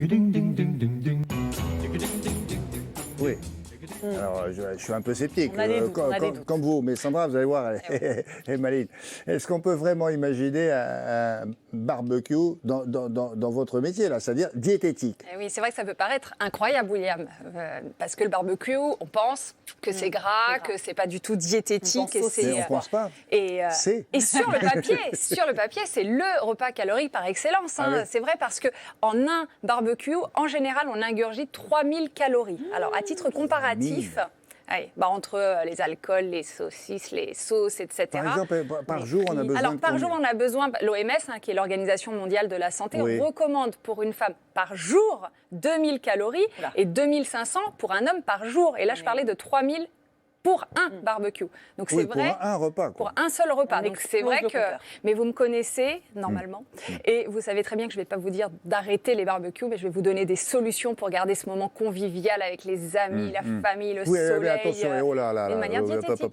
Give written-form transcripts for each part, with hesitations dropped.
Oui. Alors, je suis un peu sceptique, On a des doutes. comme vous, mais Sandra, vous allez voir, elle est maligne. Est-ce qu'on peut vraiment imaginer un barbecue dans votre métier, là, c'est-à-dire diététique? Eh oui, c'est vrai que ça peut paraître incroyable, William, parce que le barbecue, on pense que c'est gras, que c'est pas du tout diététique. On pense pas. Et sur le papier, c'est le repas calorique par excellence. Hein. Ah oui. C'est vrai parce que en un barbecue, en général, on ingurgite 3000 calories. Alors, à titre comparatif, entre les alcools, les saucisses, les sauces, etc. Par exemple, par jour, on a besoin Alors, de par combien? jour, on a besoin, l'OMS, qui est l'Organisation mondiale de la santé, Oui. recommande pour une femme par jour 2000 calories et 2500 pour un homme par jour. Et là, je parlais de 3000 pour un barbecue. Donc, c'est vrai. Pour un repas, quoi. Pour un seul repas. On Donc c'est vrai explose que. le compteur. Mais vous me connaissez normalement. Et vous savez très bien que je ne vais pas vous dire d'arrêter les barbecues, mais je vais vous donner des solutions pour garder ce moment convivial avec les amis, la famille, le Oui, soleil. mais attention, et oh là là, d'une là, manière diététique.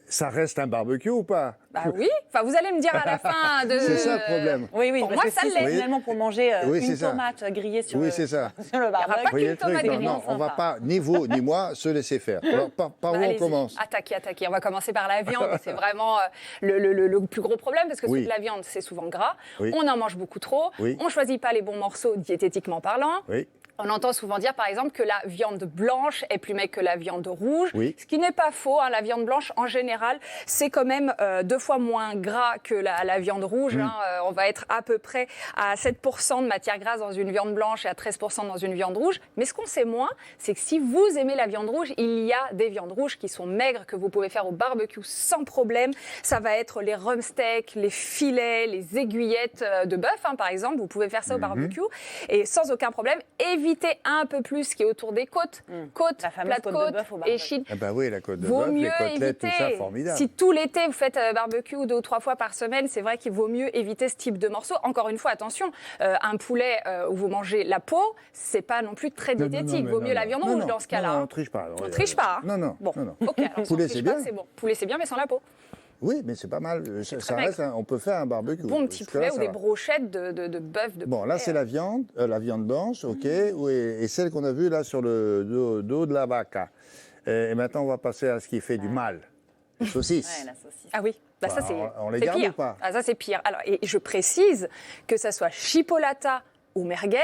Ça reste un barbecue ou pas? Bah oui. Enfin, vous allez me dire à la fin de. C'est ça le problème. Oui, Pour parce moi, que ça si l'est. c'est finalement pour manger Oui, c'est une ça. tomate grillée sur Oui, le, c'est ça. sur le barbecue. pas Vous voyez le qu'une tomate truc? grillée, Non, on va sympa. pas, ni vous ni moi, se laisser faire. Alors, par où on Allez-y. commence? Attaquer. On va commencer par la viande. C'est vraiment le plus gros problème parce que Oui. la viande, c'est souvent gras. Oui. On en mange beaucoup trop. Oui. On ne choisit pas les bons morceaux diététiquement parlant. Oui. On entend souvent dire, par exemple, que la viande blanche est plus maigre que la viande rouge, Oui. ce qui n'est pas faux. Hein. La viande blanche, en général, c'est quand même 2 fois moins gras que la viande rouge. Hein. On va être à peu près à 7% de matière grasse dans une viande blanche et à 13% dans une viande rouge. Mais ce qu'on sait moins, c'est que si vous aimez la viande rouge, il y a des viandes rouges qui sont maigres, que vous pouvez faire au barbecue sans problème. Ça va être les rumsteaks, les filets, les aiguillettes de bœuf, hein, par exemple. Vous pouvez faire ça au barbecue et sans aucun problème. Évitez un peu plus ce qui est autour des côtes. Côtes, La fameuse plat de côte de côte, bœuf au barbecue. échine. Ah bah oui, la côte de Vaut bœuf, les mieux côtelettes, tout ça, éviter. formidable. Si tout l'été vous faites barbecue 2 ou 3 fois par semaine, c'est vrai qu'il vaut mieux éviter ce type de morceaux. Encore une fois, attention, un poulet où vous mangez la peau, c'est pas non plus très diététique. Vaut mieux la viande rouge dans ce cas-là. Non, hein. on triche pas. On triche pas. Hein. Non. Bon, non. ok. Alors, Poulet, si on triche c'est pas, bien. c'est bon. Poulet, c'est bien, mais sans la peau. Oui, mais c'est pas mal. Ça maigre. reste, on peut faire un barbecue. Bon petit Jusque-là, poulet ou ça des va. brochettes de bœuf, de Bon, là, poulet. c'est la viande blanche, ok, oui, et celle qu'on a vue là sur le dos de la vaca. Et maintenant, on va passer à ce qui fait du mal, les saucisses. Ouais, la saucisse. Ah oui, bah, ça Bah, c'est on les c'est garde pire. ou pas? Ah ça c'est pire. Alors et je précise que ça soit chipolata ou merguez,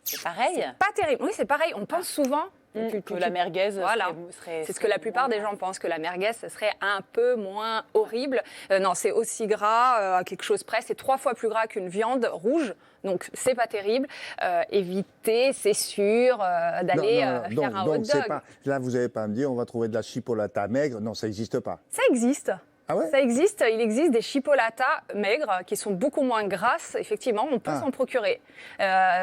C'est pareil. pas terrible. Oui, c'est pareil, on pense souvent Que la merguez voilà. serait C'est ce que la plupart des gens pensent, que la merguez, ce serait un peu moins horrible. Non, c'est aussi gras, à quelque chose près. C'est 3 fois plus gras qu'une viande rouge. Donc, c'est pas terrible. Évitez, c'est sûr, d'aller faire un hot donc c'est dog. pas. Là, vous n'allez pas me dire, on va trouver de la chipolata maigre. Non, ça n'existe pas. Ça existe. Ah ouais? Ça existe. Il existe des chipolatas maigres qui sont beaucoup moins grasses. Effectivement, on peut s'en procurer.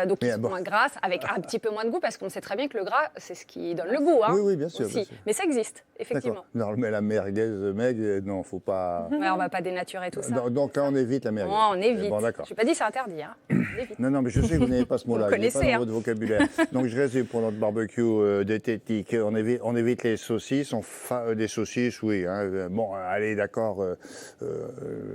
Donc, Mais ils sont bon. moins grasses, avec un petit peu moins de goût, parce qu'on sait très bien que le gras, c'est ce qui donne le goût. Hein, Oui, bien sûr, aussi. bien sûr. Mais ça existe, effectivement. D'accord. Non, mais la merguez maigre, non, faut pas. Ouais, on va pas dénaturer tout ça. Donc là, on évite la merguez. Non, on évite. Bon, d'accord. Je n'ai pas dit c'est interdit. Hein. On évite. Non, mais je sais que vous n'avez pas ce mot-là. Vous Il n'est pas connaissez, dans hein. votre vocabulaire. Donc, je résume pour notre barbecue diététique. On évite les saucisses. Des saucisses, oui. Hein. Bon, allez, d'accord.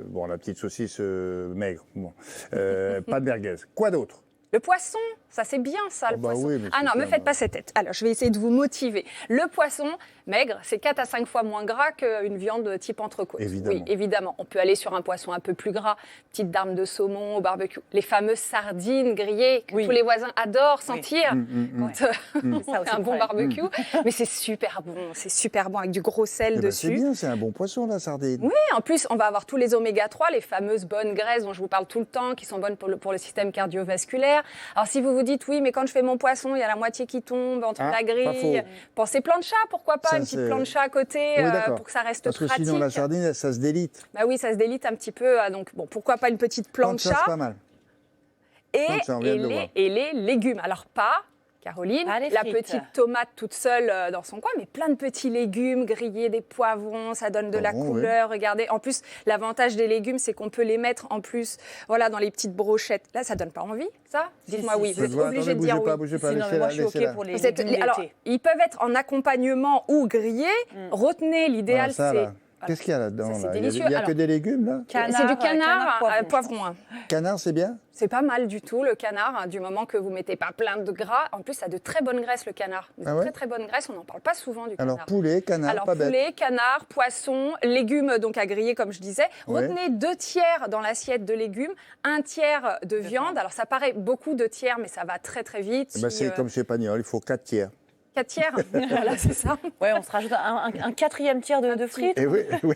Bon, la petite saucisse maigre. Bon. Pas de merguez. Quoi d'autre? Le poisson, ça c'est bien ça, le Oh bah poisson. oui, mais Ah c'est non, me bien, faites moi. pas cette tête. Alors, je vais essayer de vous motiver. Le poisson maigre, c'est 4 à 5 fois moins gras qu'une viande type entrecôte. Évidemment. Oui, évidemment. On peut aller sur un poisson un peu plus gras, petite dame de saumon au barbecue. Les fameuses sardines grillées que Oui. tous les voisins adorent sentir quand C'est ça on aussi fait un le bon problème. barbecue. Mais c'est super bon avec du gros sel Eh ben, dessus. c'est bien, c'est un bon poisson, la sardine. Oui, en plus, on va avoir tous les oméga 3, les fameuses bonnes graisses dont je vous parle tout le temps, qui sont bonnes pour le système cardiovasculaire. Alors, si vous vous dites, oui, mais quand je fais mon poisson, il y a la moitié qui tombe entre Ah, la pas grille. faux. Pensez plancha, pourquoi pas, Ça, une petite c'est- plancha à côté Oui, d'accord. pour que ça reste Parce que pratique. sinon, la sardine, ça se délite. Bah oui, ça se délite un petit peu. Donc, bon, pourquoi pas une petite Plancha, plancha c'est pas mal. et, Plancha, on vient de le voir. et les légumes. Alors, pas, Caroline, Pas les la frites. petite tomate toute seule dans son coin, mais plein de petits légumes grillés, des poivrons, ça donne de la Poivrons, couleur. Regardez, en plus, l'avantage des légumes, c'est qu'on peut les mettre en plus, voilà, dans les petites brochettes. Là, ça donne pas envie, ça? Dites-moi si, oui. si. Vous êtes obligé de dire oui. Bougez pas, Sinon, mais moi, je suis OK laissez-la. pour les Vous êtes- légumes alors, d'été. ils peuvent être en accompagnement ou grillés. Retenez, l'idéal, Voilà, ça, c'est là. Qu'est-ce qu'il y a là-dedans Ça, c'est là délicieux. Il n'y a Alors, que des légumes là C'est du canard, poivron. poivron. Hein. Canard, c'est bien? C'est pas mal du tout le canard, hein, du moment que vous mettez pas plein de gras. En plus, ça a de très bonnes graisses le canard. De Ah ouais très très bonnes graisses, on n'en parle pas souvent du Alors canard. poulet, canard, Alors pas bête. poulet, canard, poisson, légumes donc à griller comme je disais. Ouais. Retenez 2 tiers dans l'assiette de légumes, 1 tiers de viande. Alors ça paraît beaucoup de tiers, mais ça va très très vite. Eh ben, c'est comme chez Pagnol, il faut 4 tiers. 4 tiers, voilà c'est ça. Ouais, on se rajoute un quatrième tiers de frites. Et oui, oui,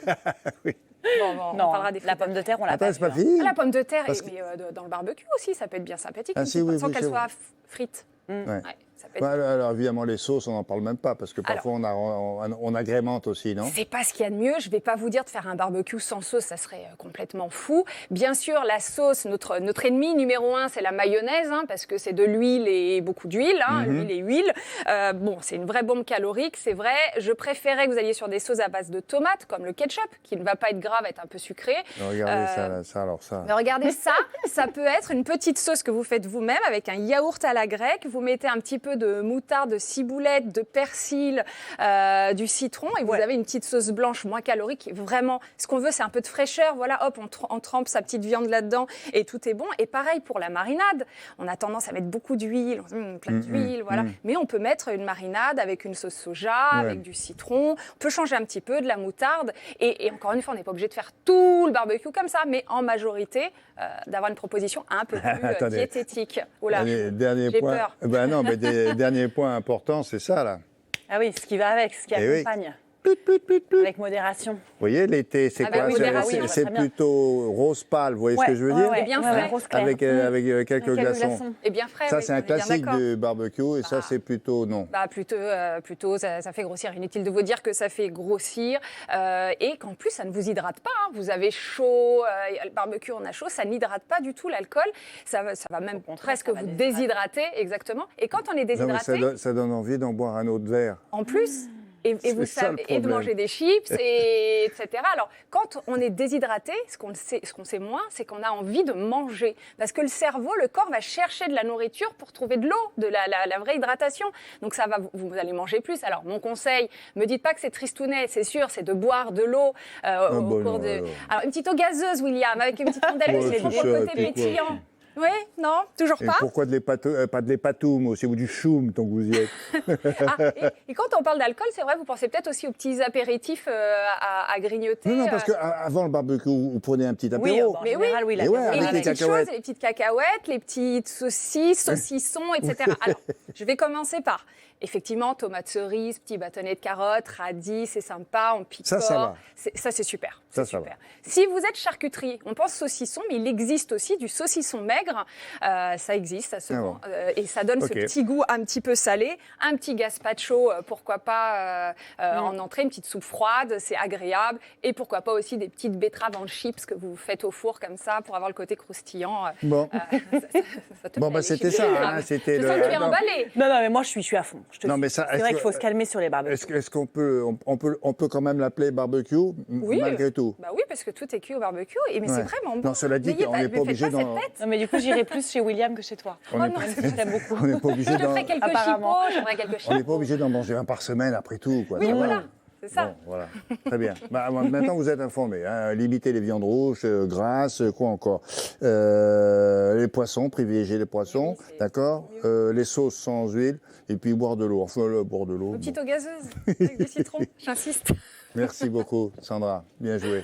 oui. Bon, on Non, parlera des la frites. pomme de terre, on l'a Attends, pas c'est pas vu, hein. fini. Ah, la pomme de terre, Parce mais dans le barbecue aussi, ça peut être bien sympathique, Ah, si, oui, sans oui, qu'elle c'est soit vrai. frite. Ouais. Ouais, ça peut être Alors évidemment, les sauces, on n'en parle même pas, parce que parfois on agrémente aussi, non? C'est pas ce qu'il y a de mieux. Je vais pas vous dire de faire un barbecue sans sauce, ça serait complètement fou. Bien sûr, la sauce, notre ennemi numéro 1, c'est la mayonnaise, hein, parce que c'est de l'huile et beaucoup d'huile, hein, l'huile et huile. Bon, c'est une vraie bombe calorique, c'est vrai. Je préférais que vous alliez sur des sauces à base de tomates, comme le ketchup, qui ne va pas être gras, va être un peu sucré. Regardez ça, là, alors ça. Mais regardez ça peut être une petite sauce que vous faites vous-même avec un yaourt à la grecque. Vous mettez un petit peu de moutarde, de ciboulette, de persil, du citron et vous avez une petite sauce blanche moins calorique. Vraiment, ce qu'on veut, c'est un peu de fraîcheur. Voilà, hop, on trempe sa petite viande là-dedans et tout est bon. Et pareil pour la marinade. On a tendance à mettre beaucoup d'huile, plein d'huile, voilà. Mais on peut mettre une marinade avec une sauce soja, avec du citron. On peut changer un petit peu de la moutarde. Et encore une fois, on n'est pas obligé de faire tout le barbecue comme ça, mais en majorité, d'avoir une proposition un peu plus Attendez. diététique. Oula, Allez, dernier j'ai point. peur. Ben non, mais dernier point important, c'est ça, là. Ah oui, ce qui va avec, ce qui Eh oui. accompagne. Plut, plut, plut, plut. Avec modération. Vous voyez, l'été, c'est Avec quoi? modération, C'est très bien. plutôt rose pâle, vous voyez ce que je veux dire? ouais. bien frais. rose clair. Avec, quelques glaçons. Et bien frais. Ça, oui, c'est un on est bien classique d'accord. du barbecue, et ça, c'est plutôt non. Bah plutôt ça fait grossir. Inutile de vous dire que ça fait grossir et qu'en plus, ça ne vous hydrate pas. Hein. Vous avez chaud, le barbecue, on a chaud, ça n'hydrate pas du tout l'alcool. Ça va même presque ça va vous déshydrater. déshydrater, exactement. Et quand on est Non, mais déshydraté, ça donne envie d'en boire un autre verre. en plus, et C'est vous ça, le savez, et de problème. manger des chips, etc. Alors, quand on est déshydraté, ce qu'on sait moins, c'est qu'on a envie de manger. Parce que le cerveau, le corps va chercher de la nourriture pour trouver de l'eau, de la vraie hydratation. Donc, ça va, vous allez manger plus. Alors, mon conseil, me dites pas que c'est tristounet, c'est sûr, c'est de boire de l'eau au bon, cours non, de... non. Alors, une petite eau gazeuse, William, avec une petite rondelle Ouais, de c'est citron pour ça, le côté c'est quoi, pétillant. Oui, non, toujours Et pas. pourquoi pas de l'épatoum aussi, ou du choum, tant que vous y êtes? Et quand on parle d'alcool, c'est vrai, vous pensez peut-être aussi aux petits apéritifs à grignoter. Non, parce qu'avant le barbecue, vous prenez un petit Oui, apéro. en Mais général, oui, Et la ouais, Et avec les les petites cacahuètes. choses, les petites cacahuètes, les petites saucisses, saucissons, etc. Alors, je vais commencer par, effectivement, tomates cerises, petits bâtonnets de carottes, radis, c'est sympa, on picore. Ça va. Ça, c'est super. Ça C'est va. super. Si vous êtes charcuterie, on pense saucisson, mais il existe aussi du saucisson maigre. Ça existe, ça se Ah vend. Et ça donne Ok. ce petit goût un petit peu salé. Un petit gazpacho, pourquoi pas en entrée, une petite soupe froide, c'est agréable. Et pourquoi pas aussi des petites betteraves en chips que vous faites au four comme ça pour avoir le côté croustillant. Bon, Ça te bon plaît, bah, les c'était chips ça. betteraves. Hein, c'était Je sens que tu es non. emballé. Non, mais moi, je suis à fond. Je te Non, dis. mais ça, C'est vrai qu'il faut se calmer sur les barbecues. Est-ce qu'on peut, on peut quand même l'appeler barbecue, Oui, malgré tout? Bah oui, parce que tout est cuit au barbecue. Mais c'est Ouais. vraiment bon. Non, cela dit, N'ayez on n'est pas ne faites obligé pas cette d'en... tête. Non, mais du coup, j'irai plus chez William que chez toi. On n'est non, pas, Même si je t'aime beaucoup. on n'est pas obligé Je te d'en... ferai quelques Apparemment. chipots, je ferai quelques On n'est chipots. pas obligé d'en manger un par semaine après tout, quoi. Oui, Ça va. voilà, c'est ça. Bon, voilà. Très bien. Bah, maintenant, vous êtes informés. Hein. Limitez les viandes rouges, grasses, quoi encore. Les poissons, privilégiez les poissons, Oui, c'est d'accord. Les sauces sans huile, et puis boire de l'eau. Enfin, boire de l'eau. Une petite bon. eau gazeuse avec du citron, j'insiste. Merci beaucoup, Sandra. Bien joué.